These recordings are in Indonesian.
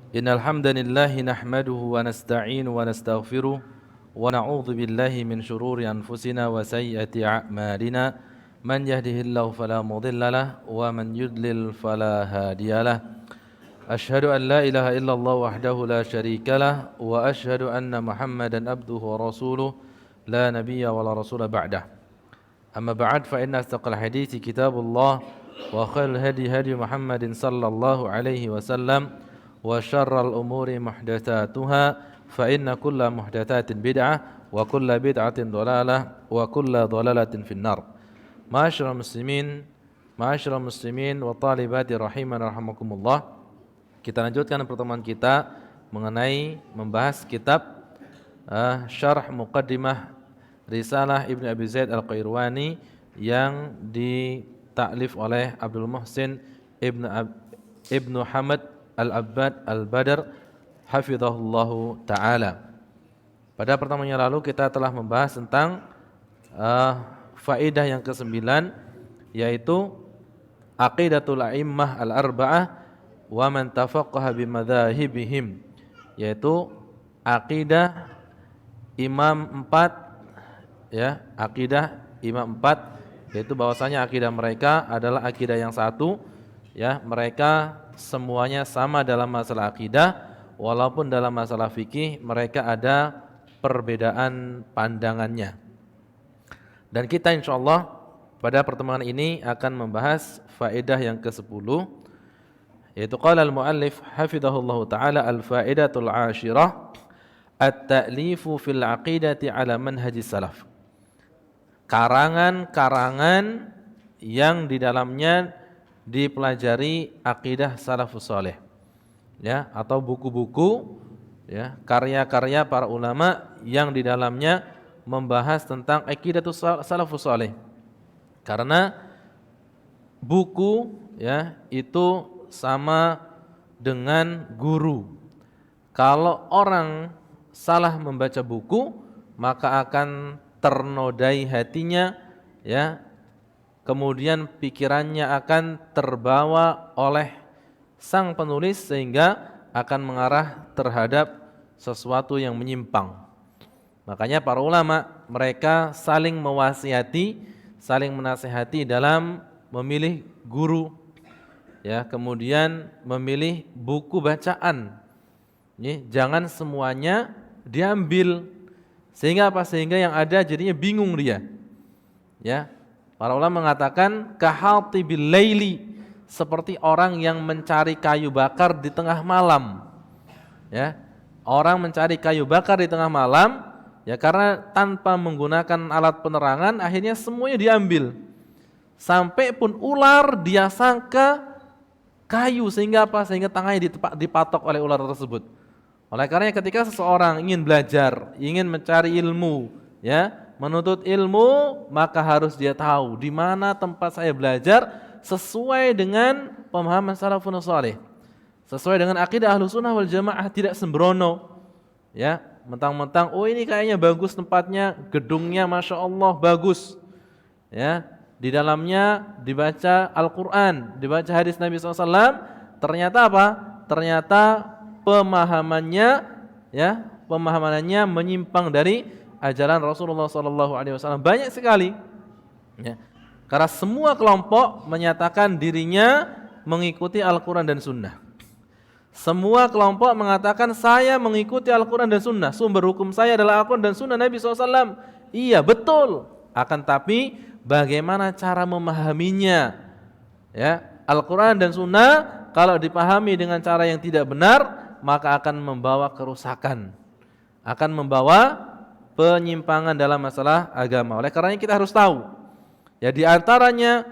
Innal hamdalillah nahmaduhu wa nasta'inu wa nastaghfiruh wa na'udzu billahi min shururi anfusina wa sayyiati a'malina man yahdihillahu fala mudilla lahu wa man yudlil fala hadiyalah. Ashhadu an la ilaha illallah wahdahu la syarika lah wa ashhadu anna Muhammadan abduhu wa rasuluh la nabiyya wa la rasula ba'dah. Amma ba'd fa inna astaqal hadithi kitabullah wa khairul hadi hadi Muhammadin sallallahu alaihi wasallam wa syarrul umuri muhdatsatuha fa inna kulla muhdatsatin bid'ah wa kulla bid'atin dhalalah wa kulla dhalalatin finnar. Ma'asyiral muslimin wa talibati rahiman rahimakumullah. Kita lanjutkan pertemuan kita mengenai membahas kitab Syarh Muqaddimah Risalah Ibnu Abi Zaid Al-Qairwani yang ditaklif oleh Abdul Muhsin Ibnu Hamad Al-Abbad Al-Badr hafizahullahu ta'ala. Pada pertemuan yang lalu kita telah membahas tentang faedah yang ke-9, yaitu aqidatul a'immah al-arba'ah wa man tafaqqaha bimadzahibihim, yaitu akidah imam 4, ya, akidah imam 4, yaitu bahwasanya akidah mereka adalah akidah yang satu, ya, mereka semuanya sama dalam masalah akidah, walaupun dalam masalah fikih mereka ada perbedaan pandangannya. Dan kita insyaallah pada pertemuan ini akan membahas faedah yang ke-10, yaitu qala al-muallif hafizahullahu taala al-faedatul 'ashirah at-ta'lifu fil 'aqidati 'ala manhajis salaf. Karangan-karangan yang di dalamnya dipelajari akidah salafus saleh, ya, atau buku-buku, ya, karya-karya para ulama yang di dalamnya membahas tentang aqidatus salafus saleh. Karena buku, ya, itu sama dengan guru. Kalau orang salah membaca buku, maka akan ternodai hatinya, ya, kemudian pikirannya akan terbawa oleh sang penulis sehingga akan mengarah terhadap sesuatu yang menyimpang. Makanya para ulama mereka saling mewasiati, saling menasihati dalam memilih guru, ya, kemudian memilih buku bacaan. Jangan semuanya diambil, sehingga apa? Sehingga yang ada jadinya bingung dia, ya. Para ulama mengatakan kahatibil laili, seperti orang yang mencari kayu bakar di tengah malam. Ya, orang mencari kayu bakar di tengah malam, ya, karena tanpa menggunakan alat penerangan akhirnya semuanya diambil. Sampai pun ular dia sangka kayu, sehingga apa? Sehingga tangannya dipatok oleh ular tersebut. Oleh karena ketika seseorang ingin belajar, ingin mencari ilmu, ya, menuntut ilmu, maka harus dia tahu di mana tempat saya belajar sesuai dengan pemahaman salafun salih, sesuai dengan akidah Ahlussunnah wal Jamaah, tidak sembrono, ya, mentang-mentang oh ini kayaknya bagus tempatnya, gedungnya Masya Allah bagus, ya, di dalamnya dibaca Al-Quran, dibaca hadis Nabi SAW, ternyata apa? Ternyata pemahamannya, ya, pemahamannya menyimpang dari ajaran Rasulullah SAW. Banyak sekali, ya. Karena semua kelompok menyatakan dirinya mengikuti Al-Quran dan Sunnah. Semua kelompok mengatakan saya mengikuti Al-Quran dan Sunnah, sumber hukum saya adalah Al-Quran dan Sunnah Nabi SAW. Iya betul, akan tapi bagaimana cara memahaminya, ya, Al-Quran dan Sunnah kalau dipahami dengan cara yang tidak benar maka akan membawa kerusakan, akan membawa penyimpangan dalam masalah agama. Oleh karenanya kita harus tahu, ya, di antaranya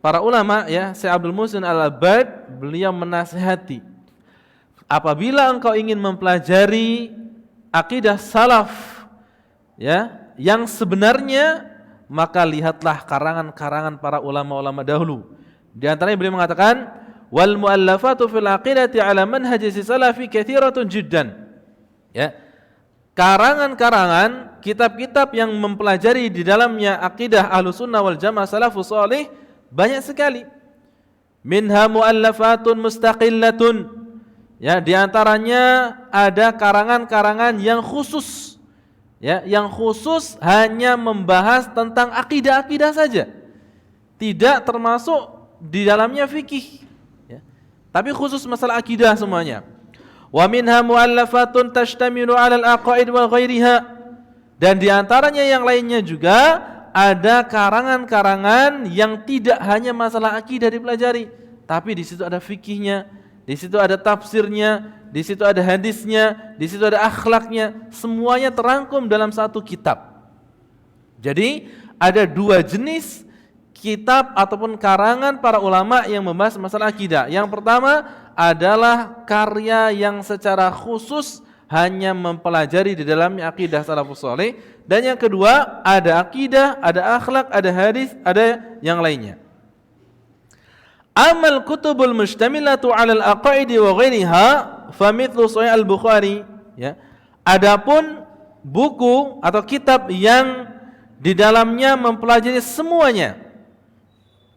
para ulama, ya, Syekh Abdul Muhsin Al-Abbad, beliau menasihati, apabila engkau ingin mempelajari akidah salaf, ya, yang sebenarnya, maka lihatlah karangan-karangan para ulama-ulama dahulu. Di antaranya beliau mengatakan, wal muallafatu fil aqidati ala manhajis salafi katsiratun jiddan, ya, karangan-karangan, kitab-kitab yang mempelajari di dalamnya akidah Ahlussunnah wal Jamaah salafus salih banyak sekali. Minha muallafatun mustaqillatun, Ya, di antaranya ada karangan-karangan yang khusus. Ya, yang khusus hanya membahas tentang akidah-akidah saja. Tidak termasuk di dalamnya fikih. Ya. Tapi khusus masalah akidah semuanya. Wa minha mu'allafatun tashtamilu 'ala al-aqaid wa ghairiha. Dan di antaranya yang lainnya juga ada karangan-karangan yang tidak hanya masalah akidah dipelajari, tapi di situ ada fikihnya, di situ ada tafsirnya, di situ ada hadisnya, di situ ada akhlaknya, semuanya terangkum dalam satu kitab. Jadi ada dua jenis kitab ataupun karangan para ulama yang membahas masalah akidah. Yang pertama adalah karya yang secara khusus hanya mempelajari di dalamnya akidah salafus saleh, dan yang kedua ada akidah, ada akhlak, ada hadis, ada yang lainnya. Amal kutubul mustamilatu 'ala al-aqaid wa ghairiha famithlu Sahih al-Bukhari, ya. Adapun buku atau kitab yang di dalamnya mempelajari semuanya,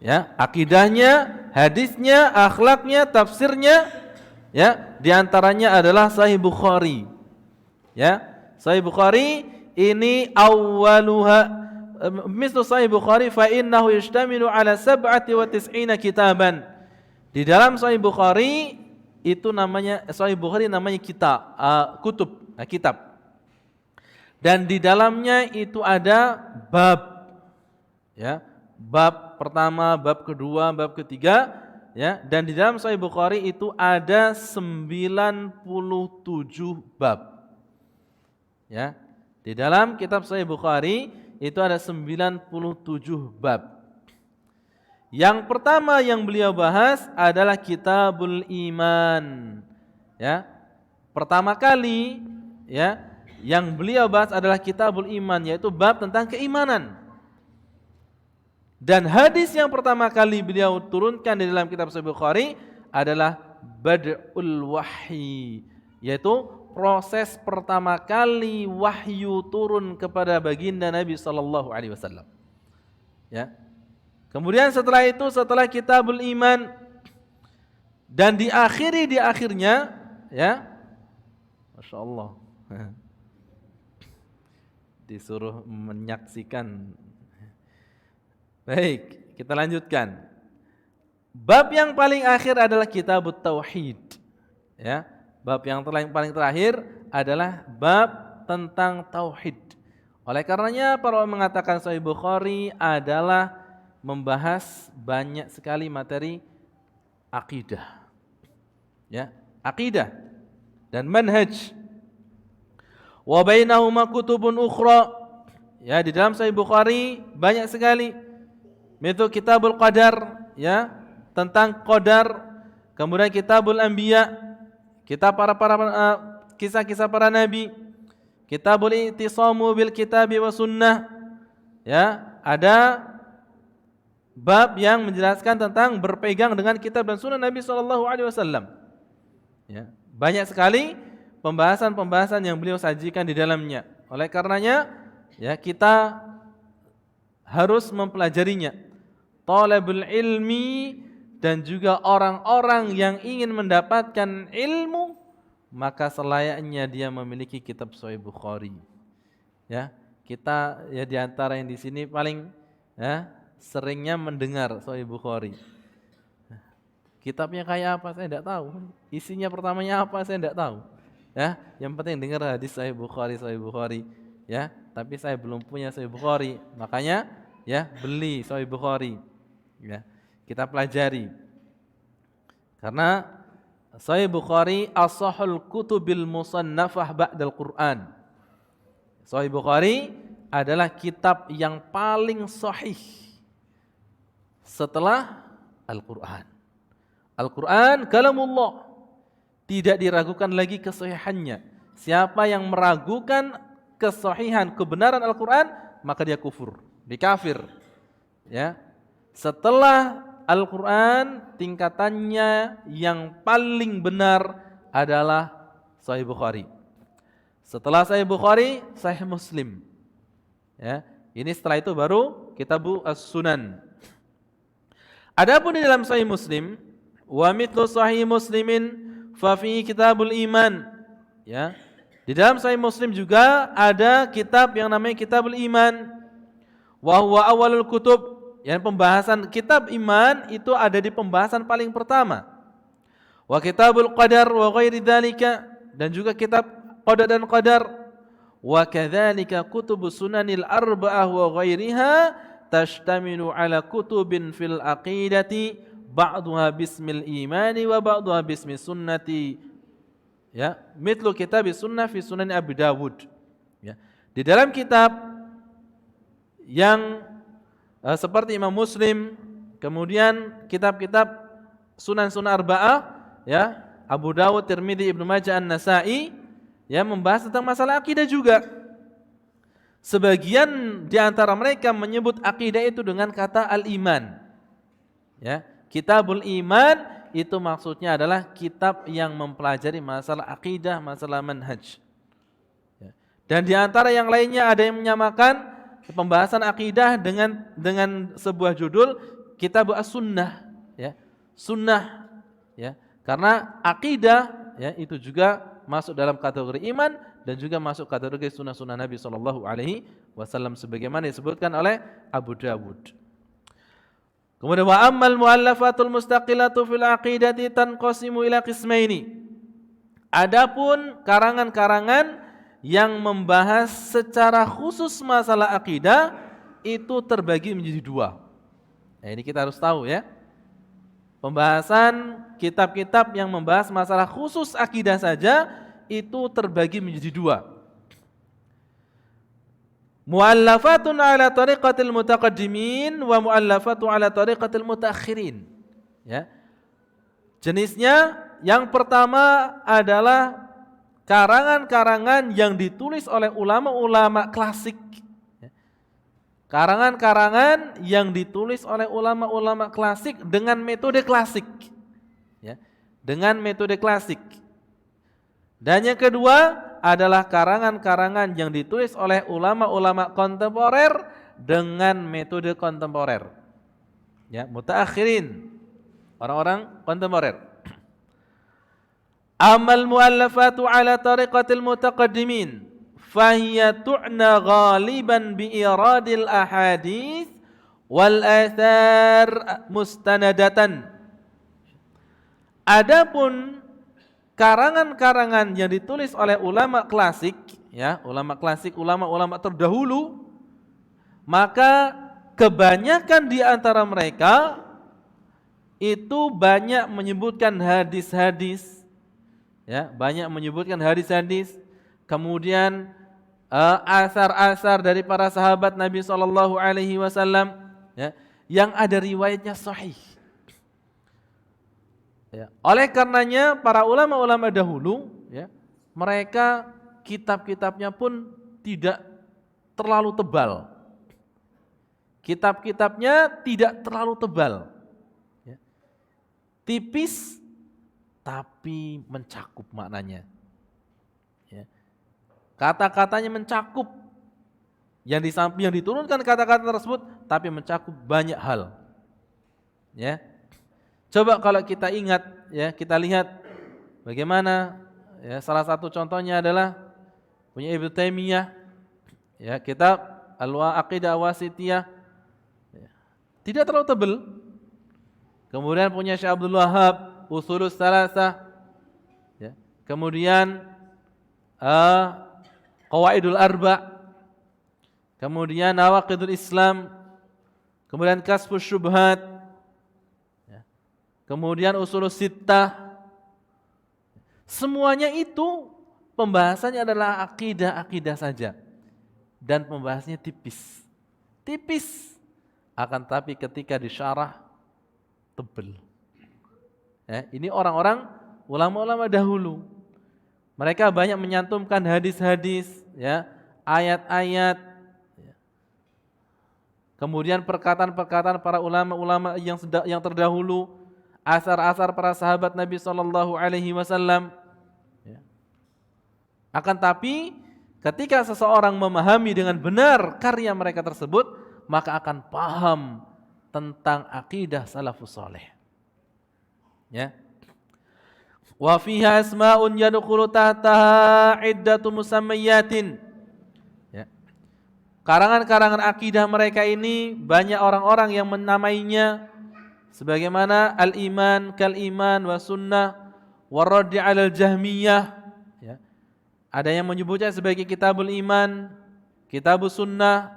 ya, akidahnya, hadisnya, akhlaknya, tafsirnya, ya, di antaranya adalah Sahih Bukhari. Ya, Sahih Bukhari ini awwaluha mislu Sahih Bukhari fa innahu yashtamilu ala 97 kitaban. Di dalam Sahih Bukhari itu namanya Sahih Bukhari namanya kitab, kitab. Dan di dalamnya itu ada bab. Ya, bab pertama, bab kedua, bab ketiga, ya, dan di dalam Sahih Bukhari itu ada 97 bab. Ya. Di dalam kitab Sahih Bukhari itu ada 97 bab. Yang pertama yang beliau bahas adalah Kitabul Iman. Ya. Pertama kali, ya, yang beliau bahas adalah Kitabul Iman, yaitu bab tentang keimanan. Dan hadis yang pertama kali beliau turunkan di dalam kitab Sahih Bukhari adalah Bad'ul Wahyi, yaitu proses pertama kali wahyu turun kepada baginda Nabi sallallahu alaihi wasallam. Ya. Kemudian setelah itu, setelah Kitabul Iman, dan diakhiri di akhirnya, ya, Masya Allah, disuruh menyaksikan. Baik, kita lanjutkan. Bab yang paling akhir adalah Kitabut Tauhid. Ya, bab yang paling terakhir adalah bab tentang tauhid. Oleh karenanya para ulama mengatakan Sahih Bukhari adalah membahas banyak sekali materi akidah. Ya, akidah dan manhaj. Wa bainahuma kutubun ukhra. Ya, di dalam Sahih Bukhari banyak sekali. Itu Kitabul Qadar, ya, tentang qadar. Kemudian Kitabul Anbiya, kitab kisah-kisah para nabi. Kitabul I'tisamu bil Kitabi wa Sunnah. Ya, ada bab yang menjelaskan tentang berpegang dengan kitab dan sunnah Nabi sallallahu alaihi wasallam. Ya, banyak sekali pembahasan-pembahasan yang beliau sajikan di dalamnya. Oleh karenanya, ya, kita harus mempelajarinya. Talabul ilmi, dan juga orang-orang yang ingin mendapatkan ilmu, maka selayaknya dia memiliki kitab Sahih Bukhari. Ya, kita ya di antara yang di sini paling, ya, seringnya mendengar Sahih Bukhari. Kitabnya kayak apa saya tidak tahu. Isinya pertamanya apa saya tidak tahu. Ya, yang penting dengar hadis Sahih Bukhari, Sahih Bukhari. Ya, tapi saya belum punya Sahih Bukhari, makanya, ya, beli Sahih Bukhari. Ya, kita pelajari. Karena Sahih Bukhari ashahul kutubil musannafah ba'dal Quran. Sahih Bukhari adalah kitab yang paling sahih setelah Al-Quran. Al-Quran kalamullah, tidak diragukan lagi kesahihannya. Siapa yang meragukan kesahihan, kebenaran Al-Quran, maka dia kufur, dia kafir. Ya. Setelah Al-Quran, tingkatannya yang paling benar adalah Sahih Bukhari. Setelah Sahih Bukhari, Sahih Muslim. Ya, ini setelah itu baru Kitabul As-Sunan. Adapun di dalam Sahih Muslim, wa mithlu Sahih Muslimin fa fi kitabul iman. Ya. Di dalam Sahih Muslim juga ada kitab yang namanya Kitabul Iman. Wa huwa awwalul kutub. Yang pembahasan kitab iman itu ada di pembahasan paling pertama. Wa Kitabul Qadar wa ghairi dzalika, dan juga kitab qada dan qadar. Wa kadzalika kutubus sunanil arba'ah wa ghairiha tashtamilu ala kutubin fil aqidati ba'duha bismil imani wa ba'duha bismi sunnati. Ya, mitlu kitab sunnah fi sunan Abi Dawud. Ya. Di dalam kitab yang seperti Imam Muslim, kemudian kitab-kitab sunan-sunan arba'ah, ya, Abu Dawud, Tirmidzi, Ibnu Majah, An-Nasa'i, ya, membahas tentang masalah akidah juga. Sebagian di antara mereka menyebut akidah itu dengan kata al-iman. Ya, Kitabul Iman itu maksudnya adalah kitab yang mempelajari masalah akidah, masalah manhaj. Ya. Dan di antara yang lainnya ada yang menyamakan pembahasan akidah dengan sebuah judul Kitab As-Sunnah, ya. Sunnah, ya. Karena akidah, ya, itu juga masuk dalam kategori iman dan juga masuk kategori sunnah-sunnah Nabi sallallahu alaihi wasallam sebagaimana disebutkan oleh Abu Dawud. Kemudian wa ammal muallafatul mustaqillatu fil aqidati tanqasimu ila qismaini. Adapun karangan-karangan yang membahas secara khusus masalah akidah itu terbagi menjadi dua. Nah, ini kita harus tahu, ya. Pembahasan kitab-kitab yang membahas masalah khusus akidah saja itu terbagi menjadi dua. Mu'allafatun ala tariqatil mutaqaddimin wa mu'allafatu ala tariqatil mutaakhirin. Ya. Jenisnya yang pertama adalah karangan-karangan yang ditulis oleh ulama-ulama klasik. Karangan-karangan yang ditulis oleh ulama-ulama klasik dengan metode klasik. Ya. Dengan metode klasik. Dan yang kedua adalah karangan-karangan yang ditulis oleh ulama-ulama kontemporer dengan metode kontemporer. Ya, mutaakhirin, orang-orang kontemporer. Amal muallafatu ala tariqatil mutaqaddimin fahiya tu'na ghaliban bi iradil ahadits wal athar mustanadatan. Adapun karangan-karangan yang ditulis oleh ulama klasik, ya, ulama klasik, ulama-ulama terdahulu, maka kebanyakan di antara mereka itu banyak menyebutkan hadis-hadis, ya, banyak menyebutkan hadis-hadis, kemudian asar-asar dari para sahabat Nabi sallallahu alaihi wasallam, ya, yang ada riwayatnya sahih. Ya. Oleh karenanya para ulama-ulama dahulu, ya, mereka kitab-kitabnya pun tidak terlalu tebal. Kitab-kitabnya tidak terlalu tebal, ya. Tipis tapi mencakup maknanya. Ya. Kata-katanya mencakup, yang diturunkan kata-kata tersebut, tapi mencakup banyak hal. Ya. Coba kalau kita ingat, ya, kita lihat bagaimana, ya, salah satu contohnya adalah punya Ibnu Taimiyah, ya, kitab Al-Aqidah Wasithiyah, ya, tidak terlalu tebal. Kemudian punya Syekh Abdul Wahhab Ushulus Tsalatsah, ya. Kemudian Qawaidul Arba', kemudian Nawaqidul Islam, kemudian Kasfus Syubhat, kemudian Ushulus Sittah. Semuanya itu pembahasannya adalah akidah-akidah saja. Dan pembahasannya tipis. Tipis. Akan tapi ketika disyarah, tebal. Ya, ini orang-orang ulama-ulama dahulu. Mereka banyak menyantumkan hadis-hadis, ya, ayat-ayat, ya. Kemudian perkataan-perkataan para ulama-ulama yang terdahulu, asar-asar para sahabat Nabi sallallahu alaihi wasallam. Akan tapi ketika seseorang memahami dengan benar karya mereka tersebut, maka akan paham tentang akidah salafus saleh. Ya. Wa fiha asma'un yadkhulu tahtaha iddatu musammayatin. Ya. Karangan-karangan akidah mereka ini banyak orang-orang yang menamainya sebagaimana al-iman kal-iman wa sunnah wa raddi 'alal jahmiyah. Ya. Ada yang menyebutnya sebagai kitabul iman, kitabus sunnah,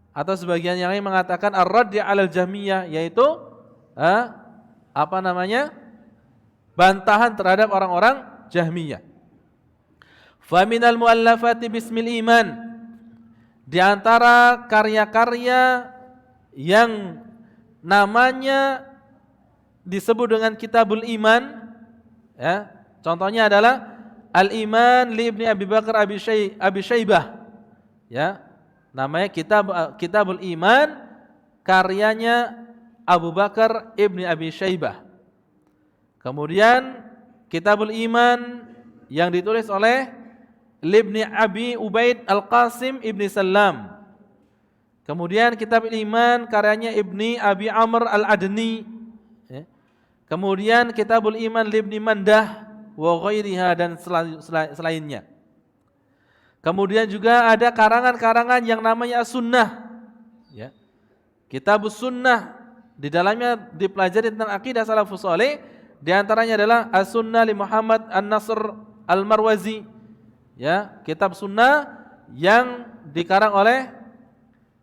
atau sebagian yang lain mengatakan ar-raddi 'alal jahmiyah, yaitu bantahan terhadap orang-orang Jahmiyah. Faminal muallafati bismil iman, di antara karya-karya yang namanya disebut dengan kitabul iman, ya, contohnya adalah Al-Iman li Ibni Abi Bakar Abi Syaibah, ya, namanya kitabul iman, karyanya Abu Bakar Ibni Abi Syaibah. Kemudian kitabul iman yang ditulis oleh Ibni Abi Ubaid Al-Qasim Ibni Salam. Kemudian kitabul iman karyanya Ibni Abi Amr Al-Adni. Kemudian kitabul iman Ibni Mandah wa ghairiha, dan selainnya. Kemudian juga ada karangan-karangan yang namanya As-Sunnah, ya. Kitabus Sunnah, di dalamnya dipelajari tentang akidah salafus saleh. Di antaranya adalah As-Sunnah li Muhammad An-Nasr Al-Marwazi, ya, kitab sunnah yang dikarang oleh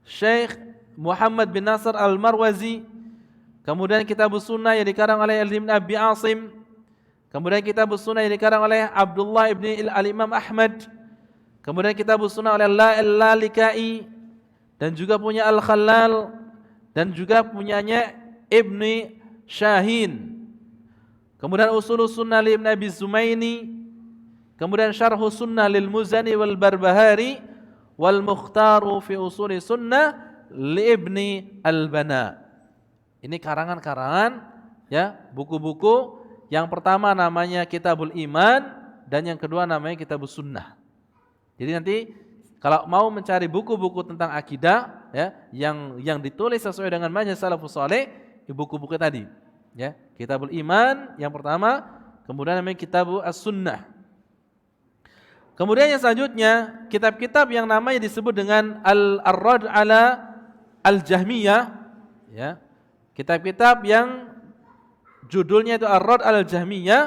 Syekh Muhammad bin Nasr Al-Marwazi. Kemudian kitab sunnah yang dikarang oleh Ibn Abi Asim. Kemudian kitab sunnah yang dikarang oleh Abdullah ibn Al-Imam Ahmad. Kemudian kitab sunnah oleh Al-Lalikai, dan juga punya Al-Khalal, dan juga punyanya Ibni Syahin. Kemudian Usulus Sunnah li Ibn Abi Zumaini. Kemudian Syarhus Sunnah lil Muzani wal Barbahari, wal Mukhtaru fi Usuli Sunnah li Ibni Al-Bana. Ini karangan-karangan, ya, buku-buku. Yang pertama namanya Kitabul Iman, dan yang kedua namanya Kitabus Sunnah. Jadi nanti kalau mau mencari buku-buku tentang akidah, ya, yang ditulis sesuai dengan manhaj salafus saleh, di buku-buku tadi, ya. Kitabul Iman yang pertama, kemudian namanya Kitabul As-Sunnah. Kemudian yang selanjutnya, kitab-kitab yang namanya disebut dengan Ar-Radd 'ala Al-Jahmiyah, ya. Kitab-kitab yang judulnya itu Ar-Radd 'ala Al-Jahmiyah,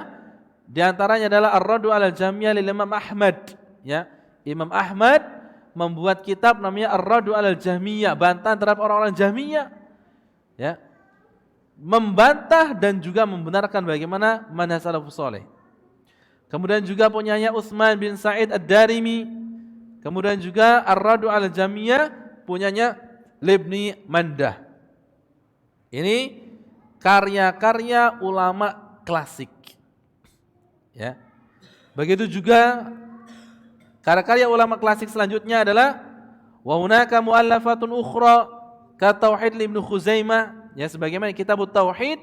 di antaranya adalah Ar-Radd 'ala Al-Jahmiyah lil Imam Ahmad, ya. Imam Ahmad membuat kitab namanya Ar-Radd 'ala Al-Jahmiyah, bantahan terhadap orang-orang Jahmiyah, ya. Membantah dan juga membenarkan bagaimana manhaj salafus saleh. Kemudian juga punyanya Utsman bin Sa'id Ad-Darimi. Kemudian juga Ar-Radd 'ala Al-Jahmiyah punyanya Ibni Mandah. Ini karya-karya ulama klasik, ya. Begitu juga karya-karya ulama klasik selanjutnya adalah wa hunaka mu'allafatun ukhra ka Tauhid Ibnu Khuzaimah, ya, sebagaimana kitab Tauhid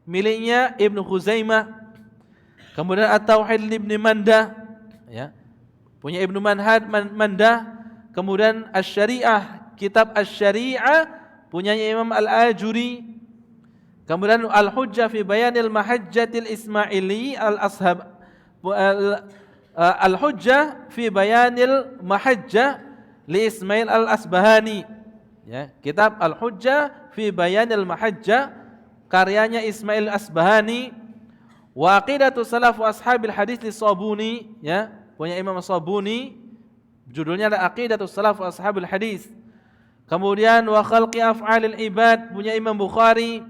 miliknya Ibnu Khuzaimah. Kemudian At-Tauhid Ibnu Mandah, ya, punya Ibnu Mandah. Kemudian Asy-Syari'ah, kitab Asy-Syari'ah punyanya Imam Al-Ajuri. Kemudian Al-Hujjah fi Bayanil Mahajjatil Ismaili Al-Ashab, Al-Hujjah fi Bayanil Mahajjah li Ismail Al-Asbahani, ya, kitab Al-Hujjah fi Bayanil Mahajjah karyanya Ismail Asbahani. Wa Aqidatu Salaf wa Ashabil Hadis li Sabuni, ya, punya Imam Sabuni, judulnya adalah Aqidatu Salaf wa Ashabil Hadis. Kemudian Wa Khalqi Af'alil Ibad punya Imam Bukhari.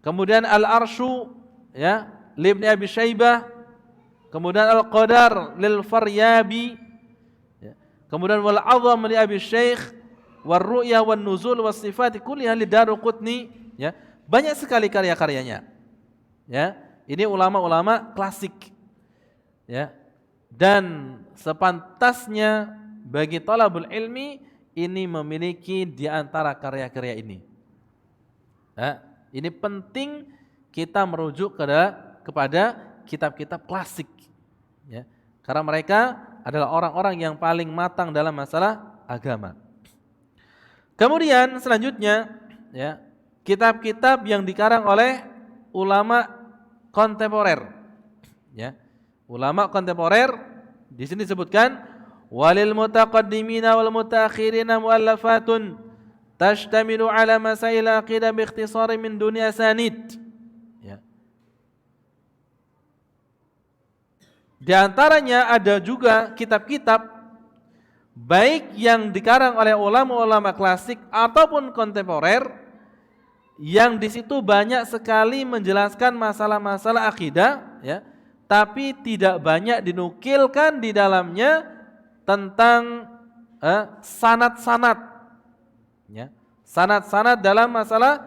Kemudian Al-Arshu, ya, li Ibni Abi Syaibah. Kemudian Al-Qadar lil Faryabi, ya. Kemudian Wal Azam li Abi Syekh, War Ru'ya wan Nuzul was Sifat kulliha li Daruqutni, ya. Banyak sekali karya-karyanya, ya. Ini ulama-ulama klasik, ya. Dan sepantasnya bagi talabul ilmi ini memiliki di antara karya-karya ini. Ya, ini penting kita merujuk kepada kitab-kitab klasik, ya. Karena mereka adalah orang-orang yang paling matang dalam masalah agama. Kemudian selanjutnya, ya, kitab-kitab yang dikarang oleh ulama kontemporer, Ya. Ulama kontemporer di sini disebutkan walil mutaqaddimina wal mutaakhirina muallafatun tashtamilu ala masail aqidah bi ikhtisari min dunya sanid. Ya. Di antaranya ada juga kitab-kitab baik yang dikarang oleh ulama-ulama klasik ataupun kontemporer yang di situ banyak sekali menjelaskan masalah-masalah akidah, ya, tapi tidak banyak dinukilkan di dalamnya tentang sanad-sanad, ya. Sanad-sanad dalam masalah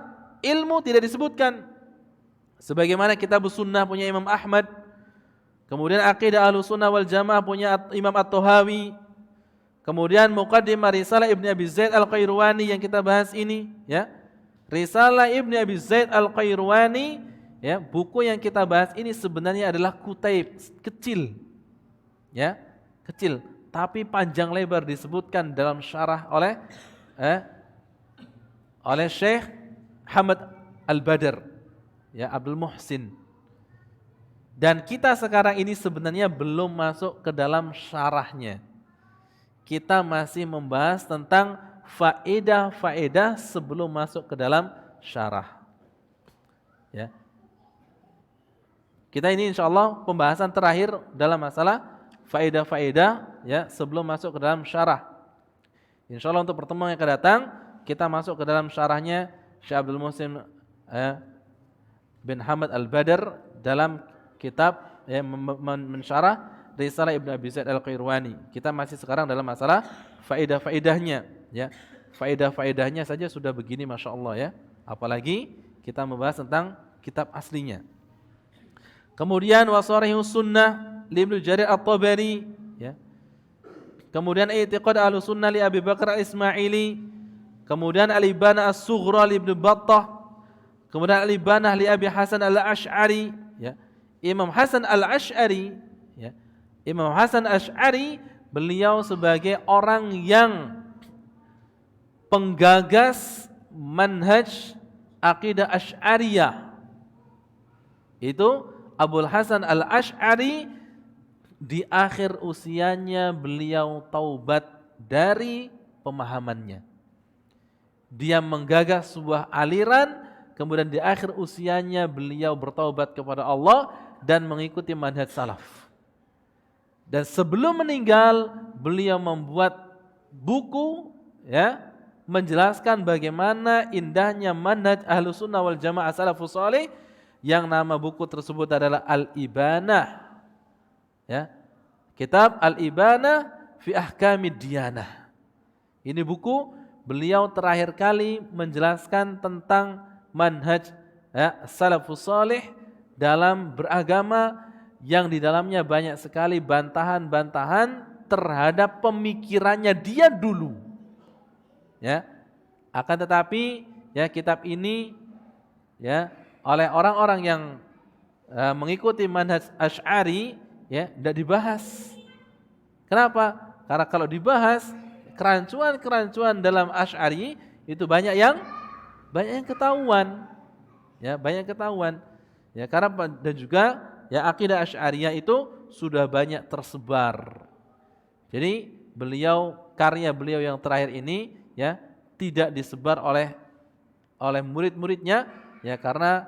ilmu tidak disebutkan. Sebagaimana kitab sunnah punya Imam Ahmad, kemudian akidah Ahlussunnah wal Jamaah punya Imam At-Tahawi, kemudian Muqaddimah Risalah Ibnu Abi Zaid Al-Qayrawani yang kita bahas ini, ya. Risalah Ibnu Abi Zaid Al-Qayrawani, ya, buku yang kita bahas ini sebenarnya adalah kutaib kecil, ya, kecil, tapi panjang lebar disebutkan dalam syarah oleh Syekh Hamad Al-Badr, ya, Abdul Muhsin. Dan kita sekarang ini sebenarnya belum masuk ke dalam syarahnya. Kita masih membahas tentang faedah-faedah sebelum masuk ke dalam syarah. Ya. Kita ini insyaallah pembahasan terakhir dalam masalah faedah-faedah, ya, sebelum masuk ke dalam syarah. Insyaallah untuk pertemuan yang akan datang kita masuk ke dalam syarahnya Syekh Abdul Muhsin bin Hamad Al-Badr dalam kitab, ya, mensyarah Risalah Ibnu Abi Zaid Al-Qayrawani. Kita masih sekarang dalam masalah faedah-faedahnya, ya. Faedah-faedahnya saja sudah begini, Masya Allah, ya. Apalagi kita membahas tentang kitab aslinya. Kemudian wasarihus sunnah li Ibnu Jarir At-Tabari, ya. Kemudian i'tiqad Ahlussunnah li Abi Bakar Al-Ismaili, kemudian Al-Ibanah As-Sughra li Ibnu Battah, kemudian Al-Ibanah li Abi Hasan Al-Asy'ari, ya. Imam Hasan Al-Asy'ari, ya. Imam Hasan Asy'ari beliau sebagai orang yang penggagas manhaj akidah Asy'ariyah. Itu Abul Hasan Al-Asy'ari di akhir usianya beliau taubat dari pemahamannya. Dia menggagas sebuah aliran, kemudian di akhir usianya beliau bertaubat kepada Allah dan mengikuti manhaj salaf. Dan sebelum meninggal beliau membuat buku, ya, menjelaskan bagaimana indahnya manhaj Ahlussunnah wal Jamaah salafus salih, yang nama buku tersebut adalah Al-Ibanah, ya. Kitab Al-Ibanah fi Ahkamid Diyanah. Ini buku beliau terakhir kali menjelaskan tentang manhaj, ya, salafus salih dalam beragama, yang di dalamnya banyak sekali bantahan-bantahan terhadap pemikirannya dia dulu, ya. Akan tetapi, ya, kitab ini, ya, oleh orang-orang yang mengikuti manhaj Asy'ari, ya, tidak dibahas. Kenapa? Karena kalau dibahas, kerancuan-kerancuan dalam Asy'ari itu banyak yang ketahuan, ya, banyak ketahuan, ya. Karena dan juga, ya, akidah Asy'ariyah itu sudah banyak tersebar. Jadi karya beliau yang terakhir ini, ya, tidak disebar oleh murid-muridnya, ya, karena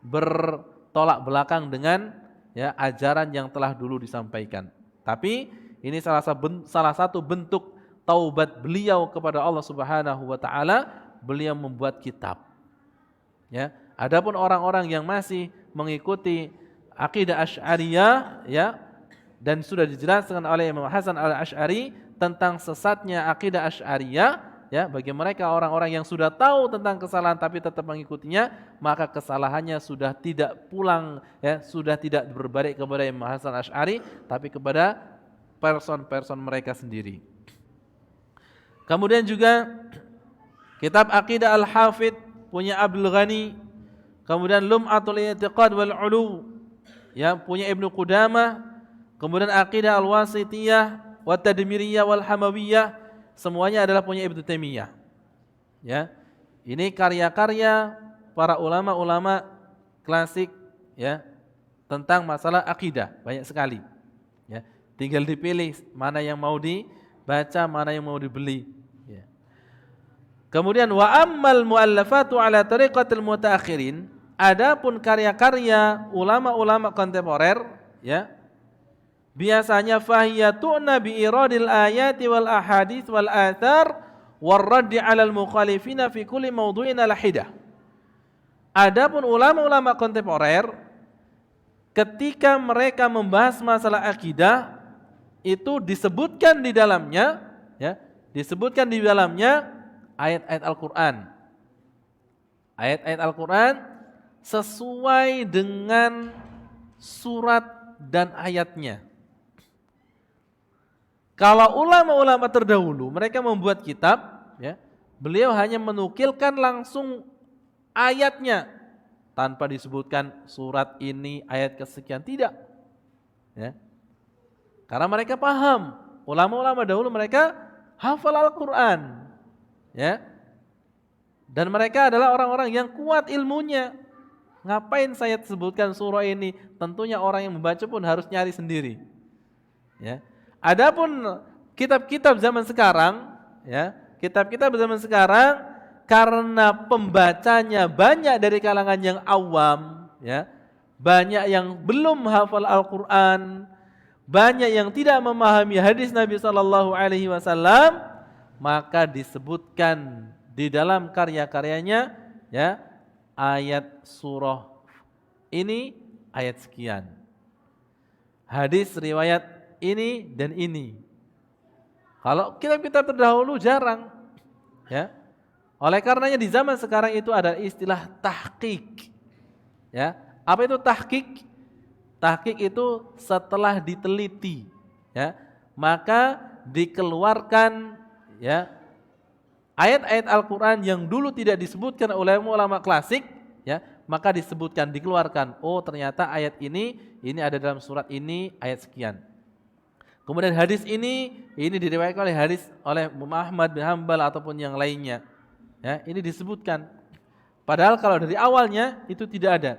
bertolak belakang dengan, ya, ajaran yang telah dulu disampaikan. Tapi ini salah satu bentuk taubat beliau kepada Allah Subhanahu wa taala, beliau membuat kitab, ya. Adapun orang-orang yang masih mengikuti akidah Asy'ariyah, ya, dan sudah dijelaskan oleh Imam Hasan Al-Asy'ari tentang sesatnya akidah Asy'ariyah, ya, bagi mereka orang-orang yang sudah tahu tentang kesalahan tapi tetap mengikutinya, maka kesalahannya sudah tidak pulang, ya, sudah tidak berbalik kepada Imam Hasan Asy'ari tapi kepada person-person mereka sendiri. Kemudian juga kitab Aqidah Al-Hafidh punya Abdul Ghani, kemudian Lum'atul I'tiqad wal 'Ulu, ya, punya Ibnu Qudamah, kemudian Aqidah Al-Wasithiyah wa Tadmiriyah wal Hamawiyah, semuanya adalah punya Ibnu Taimiyah, ya. Ini karya-karya para ulama-ulama klasik, ya, tentang masalah akidah, banyak sekali. Ya, tinggal dipilih mana yang mau dibaca, mana yang mau dibeli. Ya. Kemudian wa ammal muallafatu ala tariqatil mutaakhirin, adapun karya-karya ulama-ulama kontemporer, ya, biasanya fahiyatuna bi iradil ayati wal ahadits wal athar war raddi 'alal mukhalifina fi kulli mawdu'in ala hidah. Adapun ulama-ulama kontemporer ketika mereka membahas masalah akidah itu disebutkan di dalamnya, ya, disebutkan di dalamnya ayat-ayat Al-Qur'an. Ayat-ayat Al-Qur'an sesuai dengan surat dan ayatnya. Kalau ulama-ulama terdahulu mereka membuat kitab, ya, beliau hanya menukilkan langsung ayatnya tanpa disebutkan surat ini ayat kesekian, tidak. Ya. Karena mereka paham, ulama-ulama dahulu mereka hafal Al-Qur'an. Ya. Dan mereka adalah orang-orang yang kuat ilmunya. Ngapain saya sebutkan surah ini? Tentunya orang yang membaca pun harus nyari sendiri. Ya. Adapun kitab-kitab zaman sekarang, ya, kitab-kitab zaman sekarang karena pembacanya banyak dari kalangan yang awam, ya, banyak yang belum hafal Al-Qur'an, banyak yang tidak memahami hadis Nabi sallallahu alaihi wasallam, maka disebutkan di dalam karya-karyanya, ya, ayat surah ini ayat sekian. Hadis riwayat ini dan ini. Kalau kitab-kitab terdahulu jarang, ya. Oleh karenanya di zaman sekarang itu ada istilah tahqiq. Ya, apa itu tahqiq? Tahqiq itu setelah diteliti, ya, maka dikeluarkan, ya, ayat-ayat Al-Qur'an yang dulu tidak disebutkan oleh ulama klasik, ya, maka disebutkan, dikeluarkan. Oh, ternyata ayat ini ada dalam surat ini ayat sekian. Kemudian hadis ini diriwayatkan oleh Ahmad bin Hanbal ataupun yang lainnya. Ya, ini disebutkan. Padahal kalau dari awalnya itu tidak ada.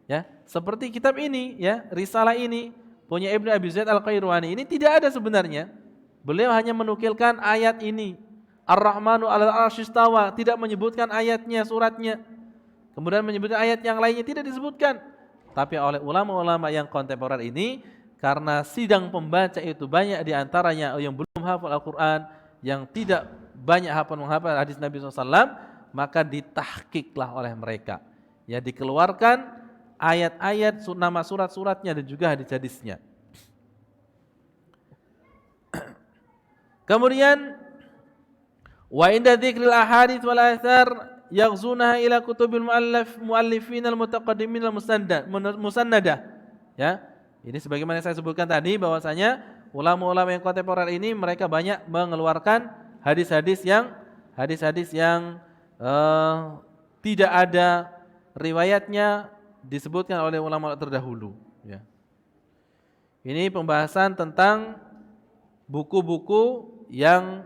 Ya, seperti kitab ini, ya, risalah ini punya Ibnu Abi Zaid Al-Qayrawani ini tidak ada sebenarnya. Beliau hanya menukilkan ayat ini. Ar-Rahmanu 'alal 'arsy istawa, tidak menyebutkan ayatnya, suratnya. Kemudian menyebutkan ayat yang lainnya tidak disebutkan. Tapi oleh ulama-ulama yang kontemporer ini, karena sidang pembaca itu banyak di antaranya yang belum hafal Al-Qur'an, yang tidak banyak menghafal hadis Nabi SAW, maka ditahqiqlah oleh mereka. Ya, dikeluarkan ayat-ayat, nama surat-suratnya dan juga hadis-hadisnya. Kemudian wa inda dzikril ahadits wal athar yaghzunaha ila kutubil muallifin al-mutaqaddimin al-musannadah. Ya, ini sebagaimana saya sebutkan tadi bahwasanya ulama-ulama yang kontemporer ini mereka banyak mengeluarkan hadis-hadis yang tidak ada riwayatnya disebutkan oleh ulama terdahulu. Ya. Ini pembahasan tentang buku-buku yang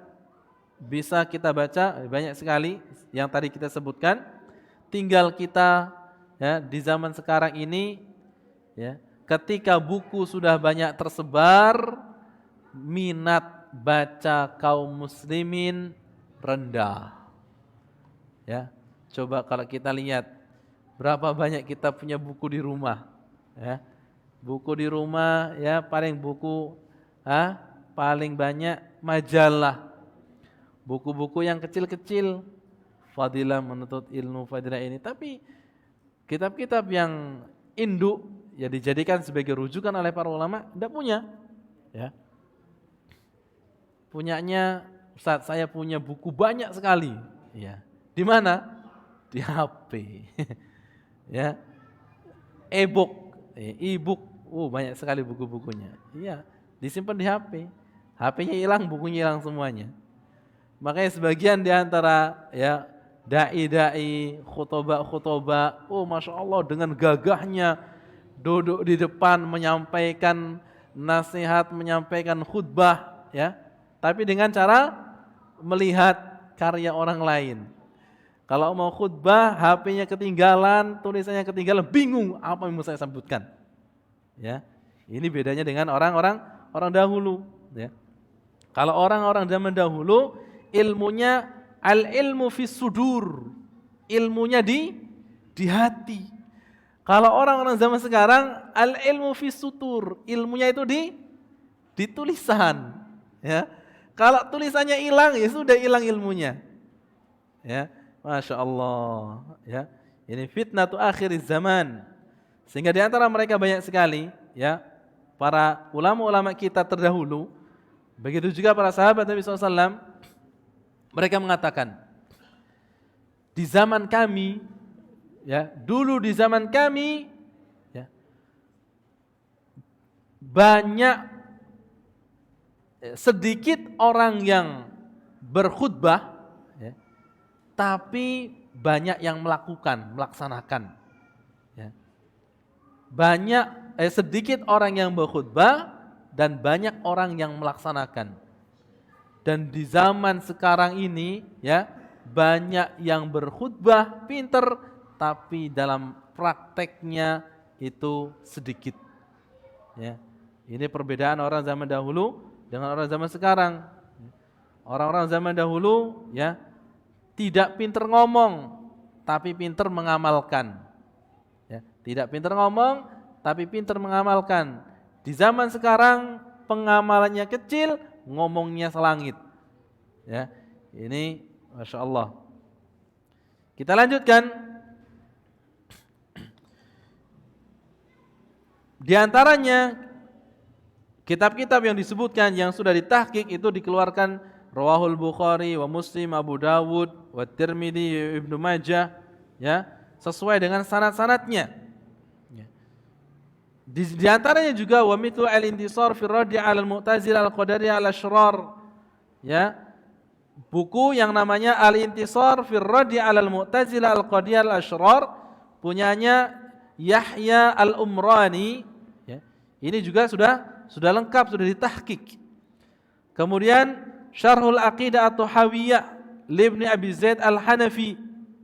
bisa kita baca, banyak sekali yang tadi kita sebutkan. Tinggal kita, ya, di zaman sekarang ini, ya, ketika buku sudah banyak tersebar, minat baca kaum muslimin rendah. Ya, coba kalau kita lihat berapa banyak kita punya buku di rumah, ya. Buku di rumah, ya, paling banyak majalah. Buku-buku yang kecil-kecil, Fadilah menuntut ilmu Fadilah ini, tapi kitab-kitab yang induk ya dijadikan sebagai rujukan oleh para ulama tidak punya, ya. Punyanya Ustaz, saya punya buku banyak sekali, ya. Di mana? Di HP. Ya. E-book, banyak sekali buku-bukunya. Iya, disimpan di HP. HP-nya hilang, bukunya hilang semuanya. Makanya sebagian di antara, ya, dai-dai, khutbah, Masya Allah dengan gagahnya duduk di depan menyampaikan nasihat, menyampaikan khutbah, ya, tapi dengan cara melihat karya orang lain. Kalau mau khutbah, HP-nya ketinggalan, tulisannya ketinggalan, bingung apa yang mau saya sebutkan. Ya. Ini bedanya dengan orang dahulu, ya. Kalau orang-orang zaman dahulu ilmunya al-ilmu fis sudur. Ilmunya di hati. Kalau orang-orang zaman sekarang al-ilmu fis sutur. Ilmunya itu di tulisan, ya. Kalau tulisannya hilang ya sudah hilang ilmunya. Ya. Masya Allah, ya. Ini fitnatu akhir zaman. Sehingga di antara mereka banyak sekali, ya, para ulama-ulama kita terdahulu, begitu juga para sahabat Nabi SAW, mereka mengatakan, di zaman kami, ya, dulu di zaman kami, ya, banyak, sedikit orang yang berkhutbah, ya, tapi banyak yang melaksanakan. Ya. Sedikit orang yang berkhutbah dan banyak orang yang melaksanakan. Dan di zaman sekarang ini, ya, banyak yang berkhutbah pinter tapi dalam prakteknya itu sedikit. Ya. Ini perbedaan orang zaman dahulu dengan orang zaman sekarang. Orang-orang zaman dahulu, ya, tidak pinter ngomong tapi pinter mengamalkan. Ya, tidak pinter ngomong tapi pinter mengamalkan. Di zaman sekarang pengamalannya kecil, ngomongnya selangit. Ya, ini Masya Allah. Kita lanjutkan. Di antaranya kitab-kitab yang disebutkan yang sudah ditahqiq itu dikeluarkan Rawahul Bukhari wa Muslim, Abu Dawud, wa Tirmidzi, Ibnu Majah, ya, sesuai dengan sanad-sanadnya. Ya. Di antaranya juga wa mithlu al-intisar fi raddi 'ala al-mu'tazilah al-qadariyah al-asyrar. Ya. Buku yang namanya Al-Intisar fi raddi 'ala al-mu'tazilah al-qadariyah al-asyrar punyanya Yahya al-Umrani, ya. Ini juga sudah lengkap, sudah ditahqiq. Kemudian Syarhul Aqidah At-Tahawiyah Ibnu Abi Zaid Al-Hanafi.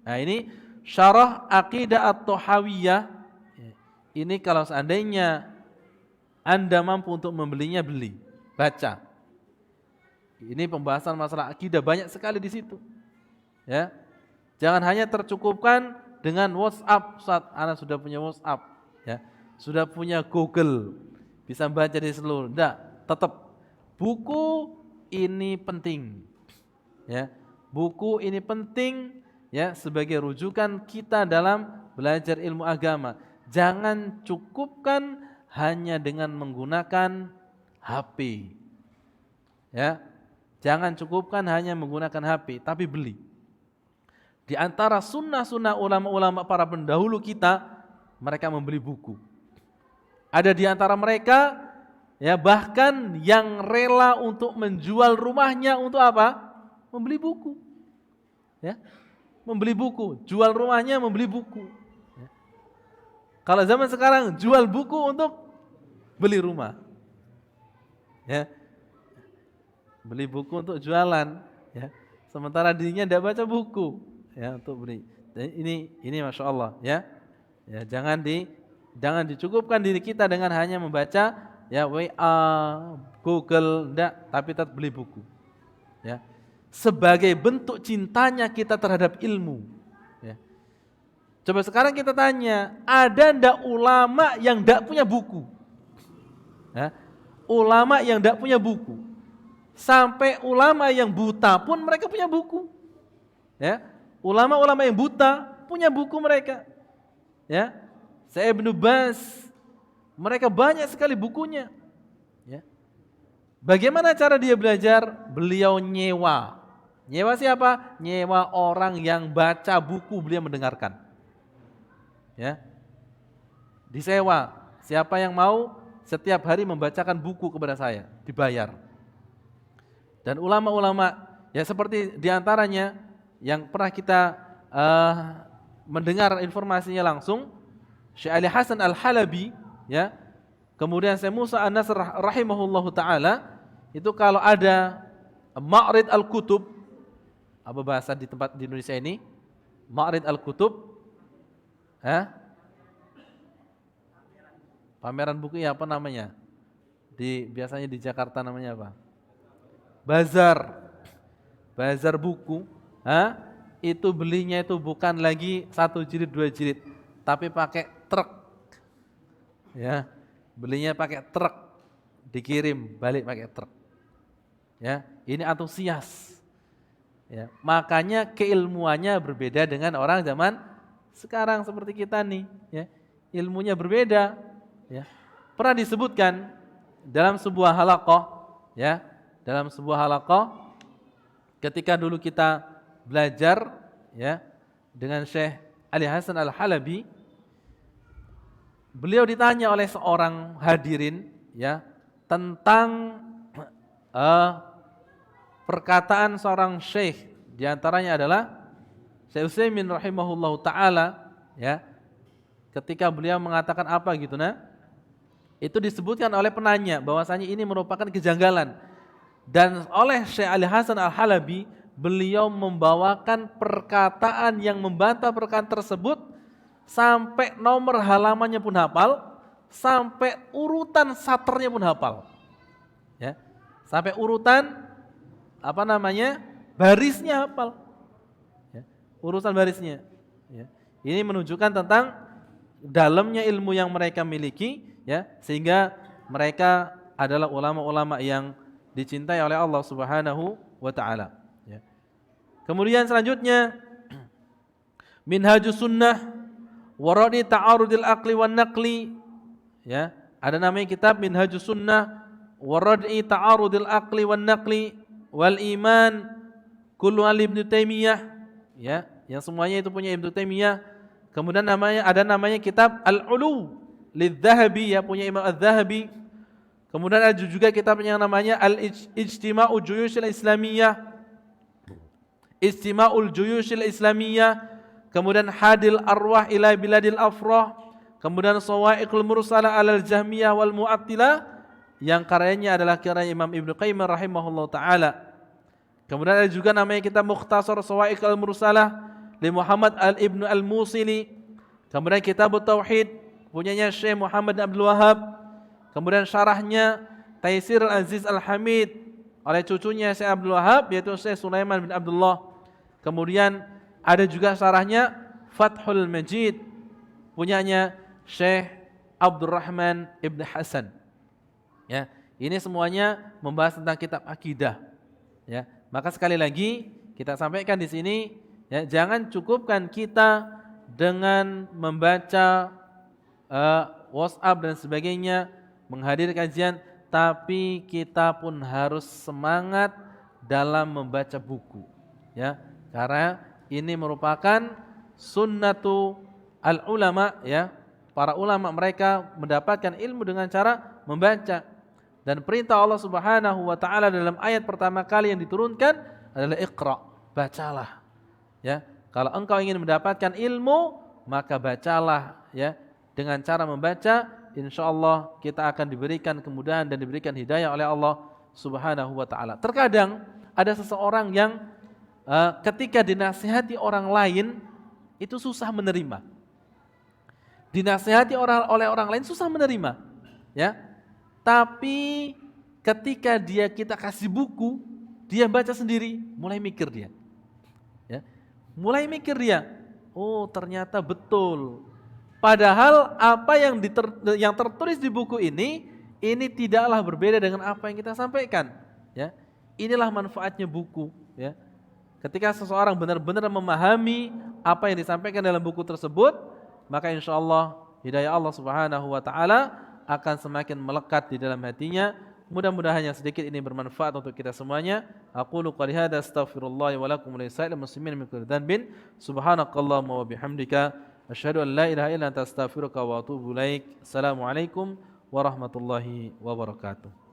Nah, ini Syarah Aqidah At-Tahawiyah. Ini kalau seandainya Anda mampu untuk membelinya, beli, baca. Ini pembahasan masalah akidah banyak sekali di situ. Ya. Jangan hanya tercukupkan dengan WhatsApp. Saat Anda sudah punya WhatsApp, ya. Sudah punya Google, bisa baca di seluruh. Tidak, tetap buku ini penting, ya. Buku ini penting, ya, sebagai rujukan kita dalam belajar ilmu agama. Jangan cukupkan hanya dengan menggunakan HP, ya. Jangan cukupkan hanya menggunakan HP, tapi beli. Di antara sunnah-sunnah ulama-ulama para pendahulu kita, mereka membeli buku. Ada di antara mereka, ya, bahkan yang rela untuk menjual rumahnya untuk apa? Membeli buku. Ya. Membeli buku, jual rumahnya membeli buku. Ya. Kalau zaman sekarang jual buku untuk beli rumah. Ya. Beli buku untuk jualan, ya. Sementara dirinya tidak baca buku, ya, untuk beli. Dan ini Masya Allah, ya. Ya, jangan dicukupkan diri kita dengan hanya membaca, ya, WA, Google, enggak, tapi tetap beli buku. Ya. Sebagai bentuk cintanya kita terhadap ilmu. Ya. Coba sekarang kita tanya, ada enggak ulama yang enggak punya buku? Ya. Ulama yang enggak punya buku. Sampai ulama yang buta pun mereka punya buku. Ya. Ulama-ulama yang buta punya buku mereka. Ya. Saya Ibnu Baz, mereka banyak sekali bukunya. Ya. Bagaimana cara dia belajar? Beliau nyewa. Nyewa siapa? Nyewa orang yang baca buku beliau mendengarkan. Ya. Disewa. Siapa yang mau setiap hari membacakan buku kepada saya, dibayar. Dan ulama-ulama, ya, seperti diantaranya yang pernah kita mendengar informasinya langsung, Syekh Ali Hasan Al-Halabi, ya. Kemudian Syekh Musa An-Nasr rahimahullahu taala, itu kalau ada Ma'rid Al-Kutub, apa bahasa di tempat di Indonesia ini? Ma'rid Al-Kutub, pameran Pameran buku ya apa namanya? Biasanya di Jakarta namanya apa? Bazar. Bazar buku. Itu belinya itu bukan lagi 1 jilid 2 jilid, tapi pakai truk. Ya. Belinya pakai truk, dikirim balik pakai truk. Ya, ini antusias. Ya, makanya keilmuannya berbeda dengan orang zaman sekarang seperti kita nih, ya. Ilmunya berbeda, ya. Pernah disebutkan dalam sebuah halaqah, ya, dalam sebuah halaqah ketika dulu kita belajar, ya, dengan Syekh Ali Hasan Al-Halabi, beliau ditanya oleh seorang hadirin, ya, tentang perkataan seorang syekh, diantaranya adalah Syekh Utsaimin rahimahullahu taala, ya, ketika beliau mengatakan apa gitu, itu disebutkan oleh penanya bahwasanya ini merupakan kejanggalan, dan oleh Syekh Ali Hasan Al-Halabi beliau membawakan perkataan yang membantah perkataan tersebut sampai nomor halamannya pun hafal, sampai urutan saternya pun hafal, ya, sampai urutan barisnya hafal, ya, urusan barisnya, ya. Ini menunjukkan tentang dalamnya ilmu yang mereka miliki, ya, sehingga mereka adalah ulama-ulama yang dicintai oleh Allah Subhanahu wa taala, ya. Kemudian selanjutnya Minhajus Sunnah wa Radi Ta'arudil Aqli wan Naqli, ya, ada namanya kitab Minhajus Sunnah wa Radi Ta'arudil Aqli wan Naqli wal Iman kullu Ibnu Taimiyah, ya, yang semuanya itu punya Ibnu Taimiyah. Kemudian ada namanya kitab Al-Ulu Lidz-Dzahabi, ya, punya Imam Adz-Dzahabi. Kemudian ada juga kitab yang namanya Al-Ijtima'u Juyushil Islamiyah, Ijtima'ul Juyushil Islamiyah. Kemudian Hadil Arwah ila Biladil Afrah. Kemudian Shawa'iqul Mursalah alal Jahmiyah wal Mu'attilah, yang karyanya adalah karya Imam Ibnu Qayyim rahimahullahu taala. Kemudian ada juga namanya kitab Mukhtasar Shawa'iq al-Mursalah li Muhammad al-Ibnu al-Musili. Kemudian kitab Tauhid punyanya Syekh Muhammad bin Abdul Wahhab. Kemudian syarahnya Taisir al-Aziz al-Hamid oleh cucunya Syekh Abdul Wahhab, yaitu Syekh Sulaiman bin Abdullah. Kemudian ada juga syarahnya Fathul Majid punyanya Syekh Abdurrahman Ibn Hasan. Ya, ini semuanya membahas tentang kitab akidah, ya. Maka sekali lagi kita sampaikan di sini, ya, jangan cukupkan kita dengan membaca WhatsApp dan sebagainya, menghadiri kajian, tapi kita pun harus semangat dalam membaca buku, ya. Karena ini merupakan sunnatu al-ulama, ya. Para ulama mereka mendapatkan ilmu dengan cara membaca. Dan perintah Allah Subhanahu wa taala dalam ayat pertama kali yang diturunkan adalah Iqra, bacalah. Ya, kalau engkau ingin mendapatkan ilmu, maka bacalah, ya. Dengan cara membaca, insyaallah kita akan diberikan kemudahan dan diberikan hidayah oleh Allah Subhanahu wa taala. Terkadang ada seseorang yang ketika dinasihati orang lain itu susah menerima. Dinasihati oleh orang lain susah menerima, ya. Tapi ketika kita kasih buku, dia baca sendiri, mulai mikir dia. Ya. Mulai mikir dia. Oh, ternyata betul. Padahal apa yang tertulis di buku ini tidaklah berbeda dengan apa yang kita sampaikan, ya. Inilah manfaatnya buku, ya. Ketika seseorang benar-benar memahami apa yang disampaikan dalam buku tersebut, maka insyaallah hidayah Allah Subhanahu wa taala akan semakin melekat di dalam hatinya. Mudah-mudahan yang sedikit ini bermanfaat untuk kita semuanya. Aqulu qouli hadza astaghfirullah wa lakum wa lisa'il muslimin min kulli dhanbin. Subhanakallahumma wa bihamdika asyhadu an la ilaha illa anta astaghfiruka wa atubu ilaik. Assalamualaikum warahmatullahi wabarakatuh.